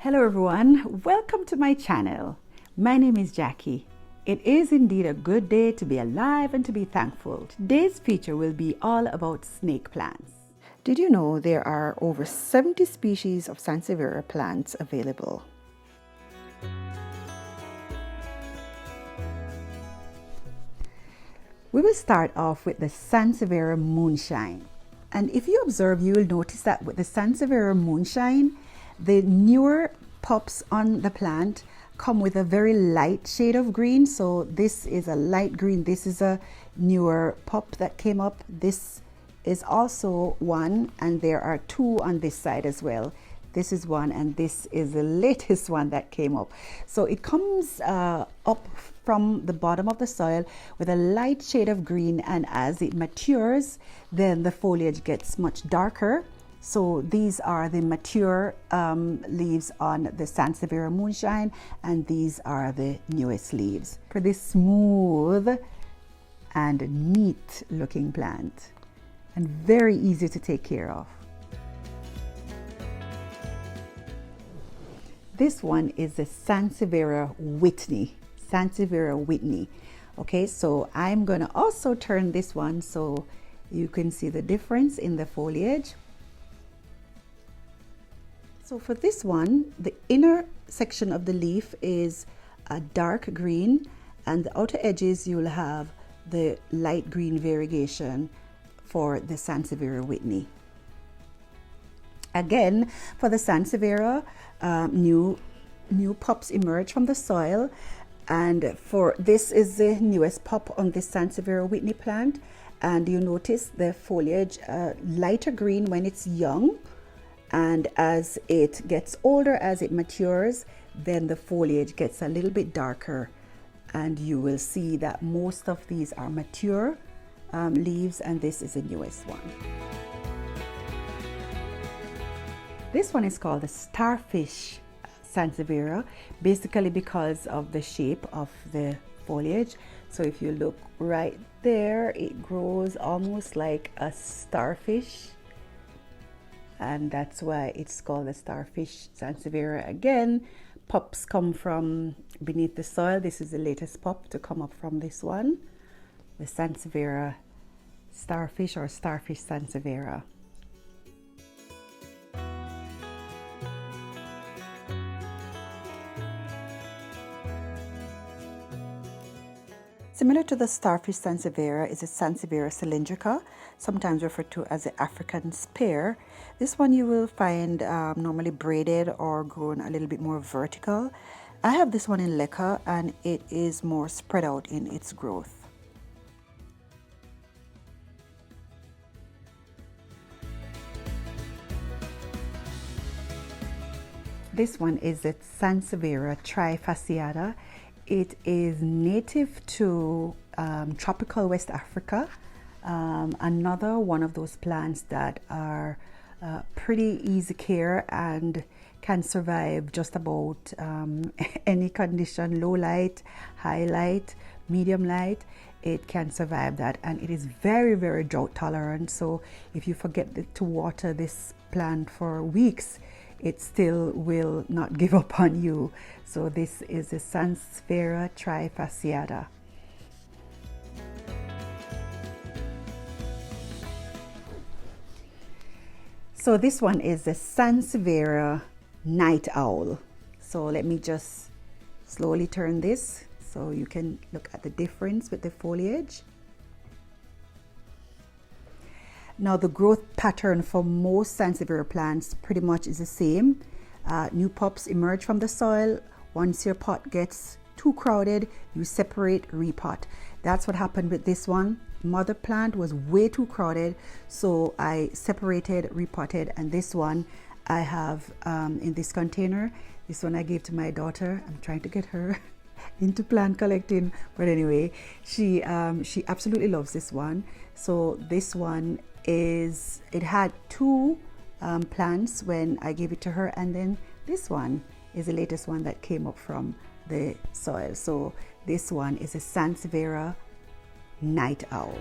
Hello everyone, welcome to my channel. My name is Jackie. It is indeed a good day to be alive and to be thankful. Today's feature will be all about snake plants. Did you know there are over 70 species of Sansevieria plants available? We will start off with the Sansevieria Moonshine. And if you observe, you will notice that with the Sansevieria Moonshine, the newer pups on the plant come with a very light shade of green. So this is a light green. This is a newer pup that came up. This is also one, and there are two on this side as well. This is one, and this is the latest one that came up. So it comes up from the bottom of the soil with a light shade of green, and as it matures, then the foliage gets much darker. So these are the mature leaves on the Sansevieria Moonshine, and these are the newest leaves for this smooth and neat looking plant, and very easy to take care of. This one is the Sansevieria Whitney. Sansevieria Whitney. Okay, so I'm gonna also turn this one so you can see the difference in the foliage. So for this one, the inner section of the leaf is a dark green, and the outer edges you'll have the light green variegation for the Sansevieria Whitney. Again, for the Sansevieria, new pups emerge from the soil, and for this is the newest pup on this Sansevieria Whitney plant, and you notice the foliage lighter green when it's young, and as it gets older, as it matures, then the foliage gets a little bit darker, and you will see that most of these are mature leaves, and this is the newest one. This one is called the Starfish Sansevieria, basically because of the shape of the foliage. So if you look right there, it grows almost like a starfish, and that's why it's called the Starfish Sansevieria. Again, pups come from beneath the soil. This is the latest pup to come up from this one, the Sansevieria Starfish or Starfish Sansevieria. Similar to the Starfish Sansevieria is a Sansevieria Cylindrica, sometimes referred to as the African spear. This one you will find normally braided or grown a little bit more vertical. I have this one in leca, and it is more spread out in its growth. This one is the Sansevieria Trifasciata. It is native to tropical West Africa. Another one of those plants that are pretty easy care and can survive just about any condition, low light, high light, medium light. It can survive that, and it is very, very drought tolerant. So if you forget to water this plant for weeks, it still will not give up on you. So this is the Sansevieria Trifasciata. So this one is the Sansevieria Night Owl. So let me just slowly turn this so you can look at the difference with the foliage. Now the growth pattern for most Sansevieria plants pretty much is the same. New pups emerge from the soil. Once your pot gets too crowded, you separate, repot. That's what happened with this one. Mother plant was way too crowded, so I separated, repotted, and this one I have in this container. This one I gave to my daughter. I'm trying to get her into plant collecting, but anyway, she absolutely loves this one. So this one it had two plants when I gave it to her, and then this one is the latest one that came up from the soil. So this one is a Sansevieria Night Owl.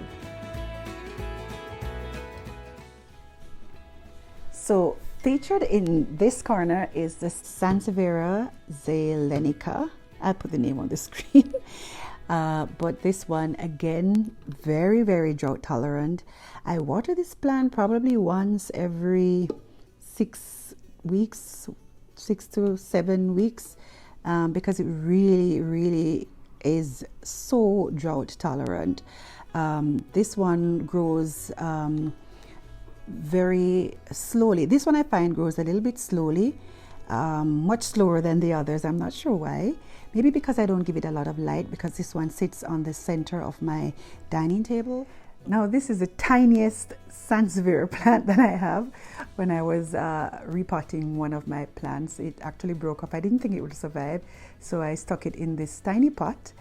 So Featured in this corner is the Sansevieria Zeylanica. I'll put the name on the screen. But this one, again, very, very drought tolerant. I water this plant probably once every 6 weeks, 6 to 7 weeks, because it really, really is so drought tolerant. This one grows very slowly. This one I find grows a little bit slowly, much slower than the others. I'm not sure why. Maybe because I don't give it a lot of light, because this one sits on the center of my dining table. Now this is the tiniest Sansevieria plant that I have. When I was repotting one of my plants, it actually broke off. I didn't think it would survive, so I stuck it in this tiny pot,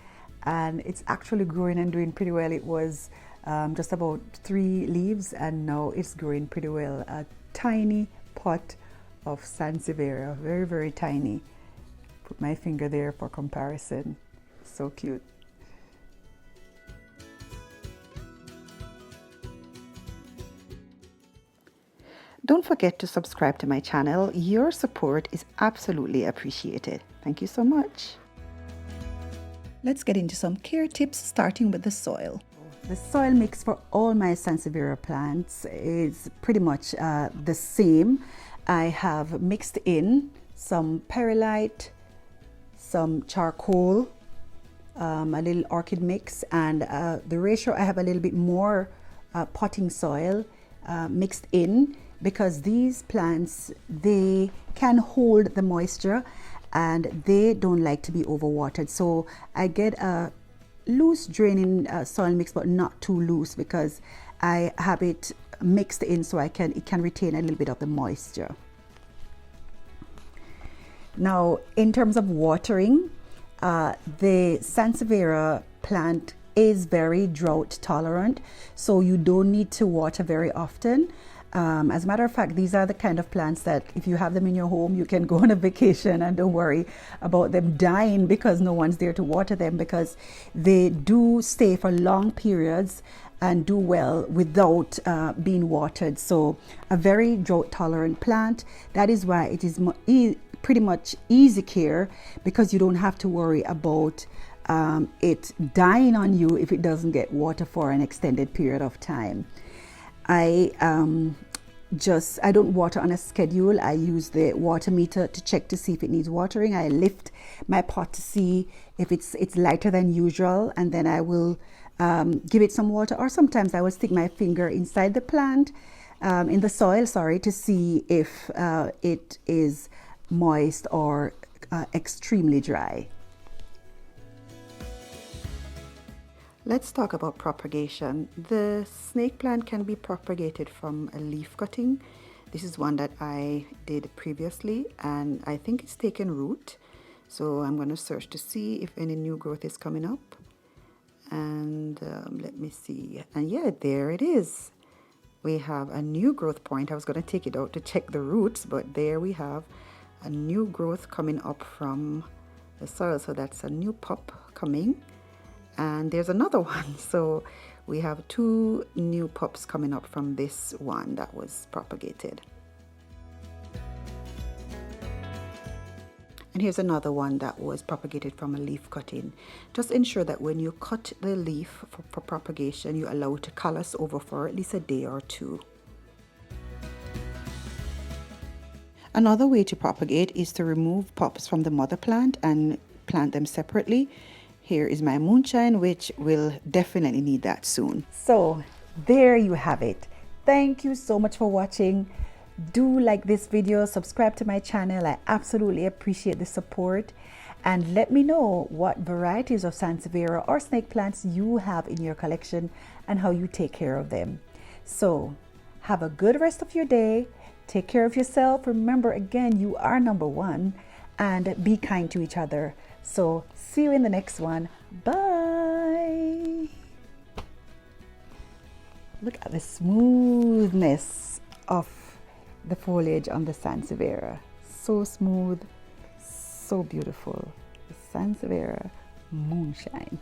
and it's actually growing and doing pretty well. It was just about 3 leaves, and now it's growing pretty well. A tiny pot of Sansevieria, very, very tiny. Put my finger there for comparison. So cute. Don't forget to subscribe to my channel. Your support is absolutely appreciated. Thank you so much. Let's get into some care tips, starting with the soil. The soil mix for all my Sansevieria plants is pretty much the same. I have mixed in some perlite, some charcoal, a little orchid mix, and the ratio, I have a little bit more potting soil mixed in, because these plants, they can hold the moisture and they don't like to be overwatered. So I get a loose draining soil mix, but not too loose, because I have it mixed in so it can retain a little bit of the moisture. Now, in terms of watering, the Sansevieria plant is very drought tolerant, so you don't need to water very often. As a matter of fact, these are the kind of plants that if you have them in your home, you can go on a vacation and don't worry about them dying because no one's there to water them, because they do stay for long periods and do well without being watered. So a very drought tolerant plant. That is why it is pretty much easy care, because you don't have to worry about it dying on you if it doesn't get water for an extended period of time. I don't water on a schedule. I use the water meter to check to see if it needs watering. I lift my pot to see if it's lighter than usual, and then I will give it some water, or sometimes I will stick my finger inside the plant, in the soil, sorry, to see if it is moist or extremely dry. Let's talk about propagation. The snake plant can be propagated from a leaf cutting. This is one that I did previously, and I think it's taken root. So I'm going to search to see if any new growth is coming up. And let me see. And yeah, there it is. We have a new growth point. I was going to take it out to check the roots, but there we have a new growth coming up from the soil. So that's a new pup coming. And there's another one. So we have 2 new pups coming up from this one that was propagated. And here's another one that was propagated from a leaf cutting. Just ensure that when you cut the leaf for propagation, you allow it to callus over for at least a day or 2. Another way to propagate is to remove pups from the mother plant and plant them separately. Here is my moonshine, which will definitely need that soon. So there you have it. Thank you so much for watching. Do like this video, subscribe to my channel. I absolutely appreciate the support. And let me know what varieties of Sansevieria or snake plants you have in your collection and how you take care of them. So have a good rest of your day. Take care of yourself. Remember, again, you are number 1, and be kind to each other. So see you in the next one. Bye. Look at the smoothness of the foliage on the Sansevieria. So smooth, so beautiful. The Sansevieria Moonshine.